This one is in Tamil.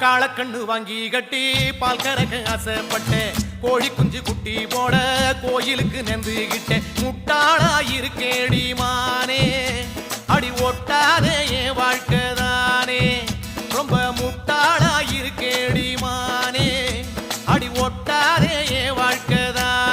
காளக்கண்ணு வாங்கி கட்டி பால் கறக்க ஆசைப்பட்டேன். கோழி குஞ்சு குட்டி போட கோயிலுக்கு நெந்துகிட்டேன். முட்டாளா இருக்கேடி மானே, அடி ஒட்டாதே என் வாழ்க்கைதானே. ரொம்ப முட்டாளா இருக்கேடி மானே, அடி ஒட்டாதே என் வாழ்க்கைதான்.